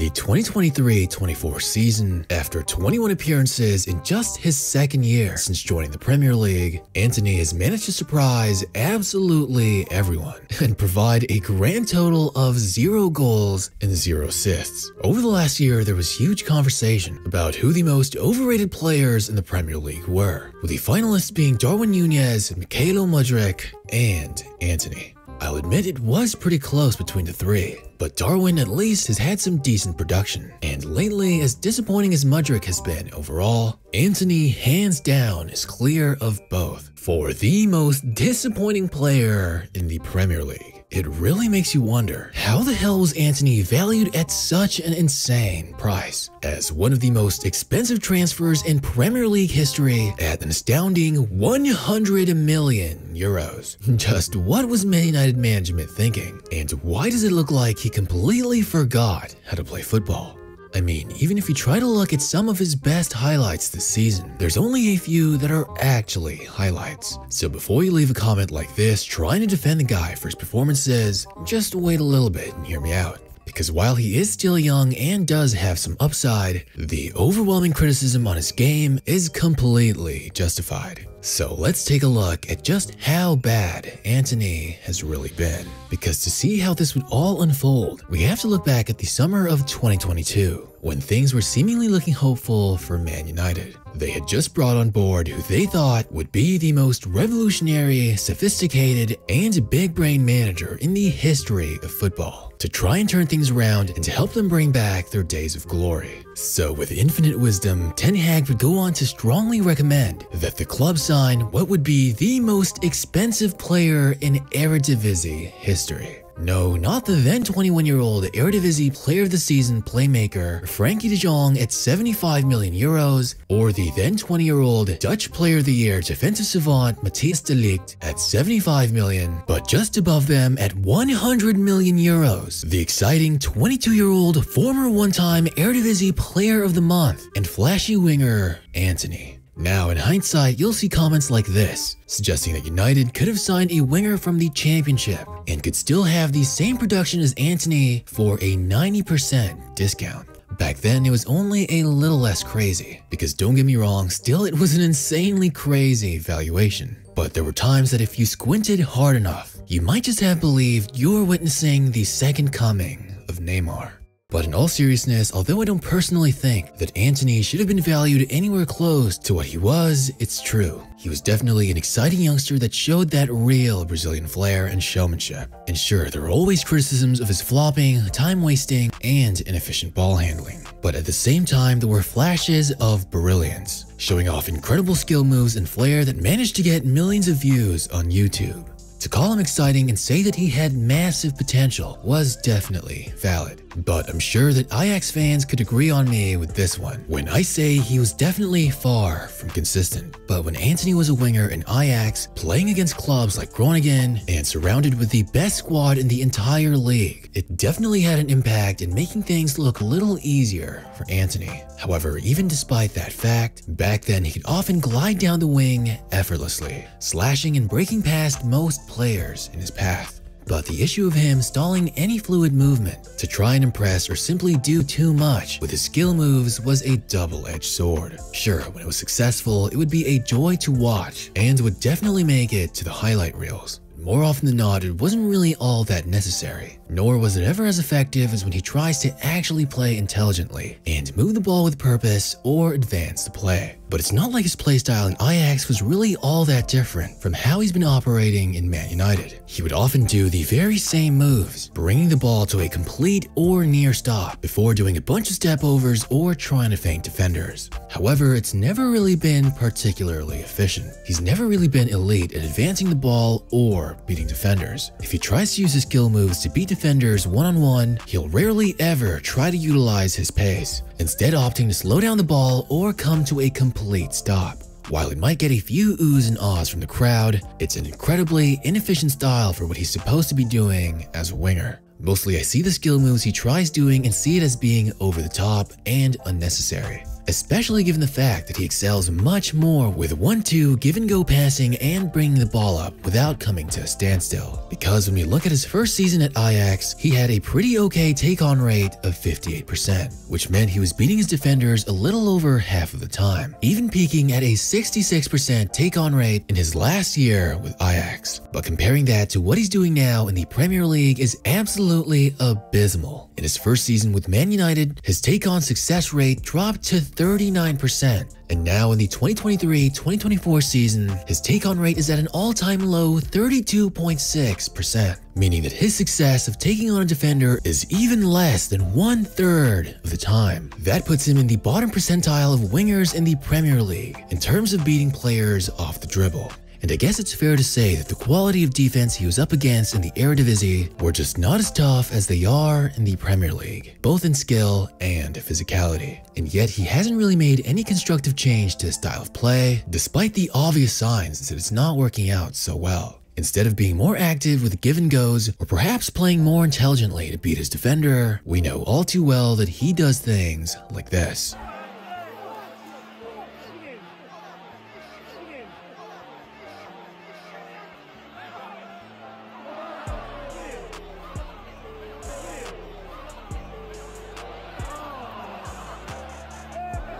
the 2023-24 season, after 21 appearances in just his second year since joining the Premier League, Antony has managed to surprise absolutely everyone and provide a grand total of 0 goals and 0 assists. Over the last year, there was huge conversation about who the most overrated players in the Premier League were, with the finalists being Darwin Núñez, Mykhailo Mudryk, and Antony. I'll admit it was pretty close between the three, but Darwin at least has had some decent production. And lately, as disappointing as Mudryk has been overall, Antony hands down is clear of both for the most disappointing player in the Premier League. It really makes you wonder, how the hell was Antony valued at such an insane price? As one of the most expensive transfers in Premier League history at an astounding 100 million euros. Just what was Man United management thinking? And why does it look like he completely forgot how to play football? I mean, even if you try to look at some of his best highlights this season, there's only a few that are actually highlights. So before you leave a comment like this trying to defend the guy for his performances, just wait a little bit and hear me out. Because while he is still young and does have some upside, the overwhelming criticism on his game is completely justified. So let's take a look at just how bad Antony has really been. Because to see how this would all unfold, we have to look back at the summer of 2022, when things were seemingly looking hopeful for Man United. They had just brought on board who they thought would be the most revolutionary, sophisticated, and big-brain manager in the history of football, to try and turn things around and to help them bring back their days of glory. So with infinite wisdom, Ten Hag would go on to strongly recommend that the club sign what would be the most expensive player in Eredivisie history. No, not the then 21-year-old Eredivisie Player of the Season playmaker Frankie de Jong at 75 million euros, or the then 20-year-old Dutch Player of the Year defensive savant Matthijs de Ligt at 75 million, but just above them at 100 million euros, the exciting 22-year-old former one-time Eredivisie Player of the Month and flashy winger Antony. Now, in hindsight, you'll see comments like this, suggesting that United could have signed a winger from the Championship and could still have the same production as Antony for a 90% discount. Back then, it was only a little less crazy, because don't get me wrong, still it was an insanely crazy valuation. But there were times that if you squinted hard enough, you might just have believed you were witnessing the second coming of Raymar. But in all seriousness, although I don't personally think that Antony should have been valued anywhere close to what he was, it's true. He was definitely an exciting youngster that showed that real Brazilian flair and showmanship. And sure, there were always criticisms of his flopping, time wasting, and inefficient ball handling. But at the same time, there were flashes of brilliance, showing off incredible skill moves and flair that managed to get millions of views on YouTube. To call him exciting and say that he had massive potential was definitely valid. But I'm sure that Ajax fans could agree on me with this one, when I say he was definitely far from consistent. But when Antony was a winger in Ajax, playing against clubs like Groningen and surrounded with the best squad in the entire league, it definitely had an impact in making things look a little easier for Antony. However, even despite that fact, back then he could often glide down the wing effortlessly, slashing and breaking past most players in his path. But the issue of him stalling any fluid movement to try and impress or simply do too much with his skill moves was a double-edged sword. Sure, when it was successful, it would be a joy to watch and would definitely make it to the highlight reels. More often than not, it wasn't really all that necessary, nor was it ever as effective as when he tries to actually play intelligently and move the ball with purpose or advance the play. But it's not like his playstyle in Ajax was really all that different from how he's been operating in Man United. He would often do the very same moves, bringing the ball to a complete or near stop before doing a bunch of step overs or trying to feint defenders. However, it's never really been particularly efficient. He's never really been elite at advancing the ball or beating defenders. If he tries to use his skill moves to beat defenders one-on-one, he'll rarely ever try to utilize his pace, instead opting to slow down the ball or come to a complete stop. While it might get a few oohs and ahs from the crowd, it's an incredibly inefficient style for what he's supposed to be doing as a winger. Mostly I see the skill moves he tries doing and see it as being over the top and unnecessary. especially given the fact that he excels much more with 1-2 give-and-go passing and bringing the ball up without coming to a standstill. Because when we look at his first season at Ajax, he had a pretty okay take-on rate of 58%, which meant he was beating his defenders a little over half of the time, even peaking at a 66% take-on rate in his last year with Ajax. But comparing that to what he's doing now in the Premier League is absolutely abysmal. In his first season with Man United, his take-on success rate dropped to 39%. And now in the 2023-2024 season, his take-on rate is at an all-time low 32.6%, meaning that his success of taking on a defender is even less than 1/3 of the time. That puts him in the bottom percentile of wingers in the Premier League in terms of beating players off the dribble. And I guess it's fair to say that the quality of defense he was up against in the Eredivisie were just not as tough as they are in the Premier League, both in skill and physicality. And yet he hasn't really made any constructive change to his style of play, despite the obvious signs that it's not working out so well. Instead of being more active with give-and-goes, or perhaps playing more intelligently to beat his defender, we know all too well that he does things like this.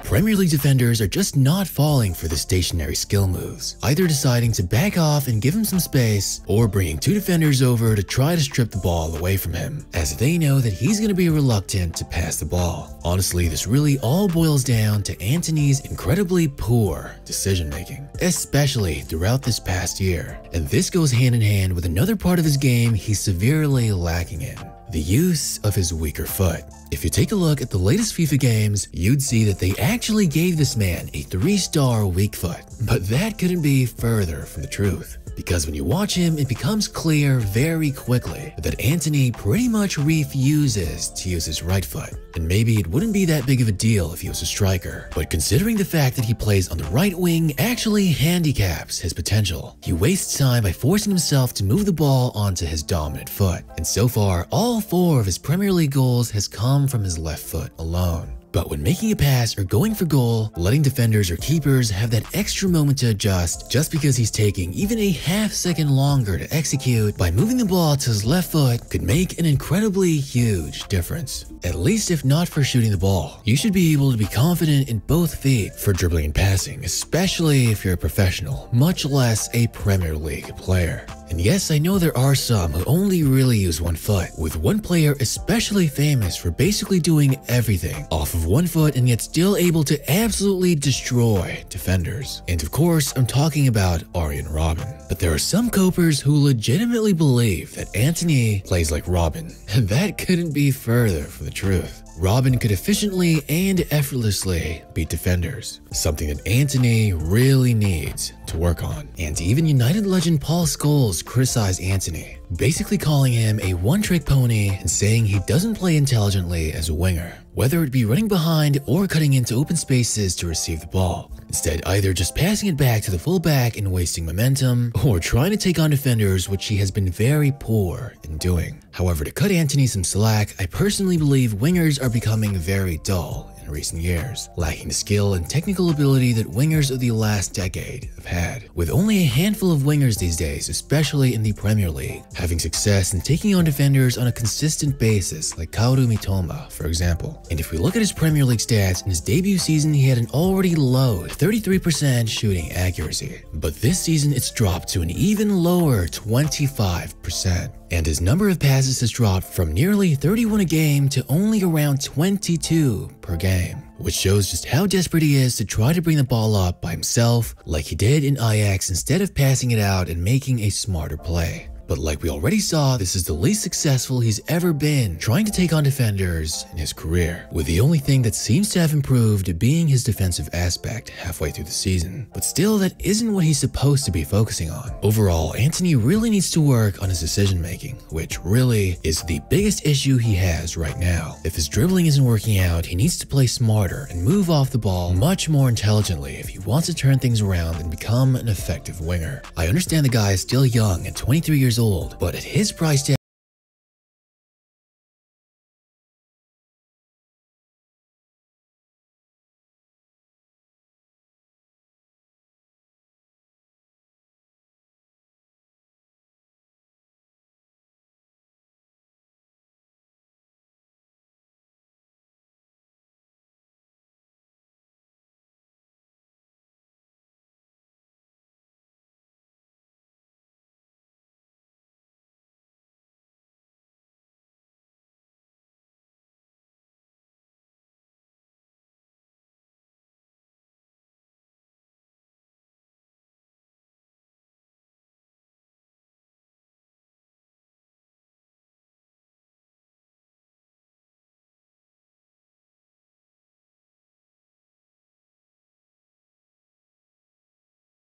Premier League defenders are just not falling for the stationary skill moves, either deciding to back off and give him some space, or bringing two defenders over to try to strip the ball away from him, as they know that he's going to be reluctant to pass the ball. Honestly, this really all boils down to Antony's incredibly poor decision making, especially throughout this past year. And this goes hand in hand with another part of his game he's severely lacking in: the use of his weaker foot. If you take a look at the latest FIFA games, you'd see that they actually gave this man a 3-star weak foot. But that couldn't be further from the truth. Because when you watch him, it becomes clear very quickly that Antony pretty much refuses to use his right foot. And maybe it wouldn't be that big of a deal if he was a striker, but considering the fact that he plays on the right wing actually handicaps his potential. He wastes time by forcing himself to move the ball onto his dominant foot. And so far, all 4 of his Premier League goals has come from his left foot alone. But when making a pass or going for goal, letting defenders or keepers have that extra moment to adjust just because he's taking even a half-second longer to execute by moving the ball to his left foot could make an incredibly huge difference. At least if not for shooting the ball, you should be able to be confident in both feet for dribbling and passing, especially if you're a professional, much less a Premier League player. And yes, I know there are some who only really use one foot, with one player especially famous for basically doing everything off of one foot and yet still able to absolutely destroy defenders. And of course, I'm talking about Arjen Robben. But there are some copers who legitimately believe that Antony plays like Robben, and that couldn't be further from the truth. Robben could efficiently and effortlessly beat defenders, something that Antony really needs to work on. And even United legend Paul Scholes criticized Antony, basically calling him a one-trick pony and saying he doesn't play intelligently as a winger, whether it be running behind or cutting into open spaces to receive the ball. Instead, either just passing it back to the fullback and wasting momentum, or trying to take on defenders, which he has been very poor in doing. However, to cut Antony some slack, I personally believe wingers are becoming very dull in recent years, lacking the skill and technical ability that wingers of the last decade have had. With only a handful of wingers these days, especially in the Premier League, having success in taking on defenders on a consistent basis, like Kaoru Mitoma, for example. And if we look at his Premier League stats, in his debut season he had an already low 33% shooting accuracy, but this season it's dropped to an even lower 25%. And his number of passes has dropped from nearly 31 a game to only around 22 per game, which shows just how desperate he is to try to bring the ball up by himself like he did in Ajax instead of passing it out and making a smarter play. But like we already saw, this is the least successful he's ever been trying to take on defenders in his career, with the only thing that seems to have improved being his defensive aspect halfway through the season. But still, that isn't what he's supposed to be focusing on. Overall, Antony really needs to work on his decision making, which really is the biggest issue he has right now. If his dribbling isn't working out, he needs to play smarter and move off the ball much more intelligently if he wants to turn things around and become an effective winger. I understand the guy is still young at 23 years old, but at his price tag,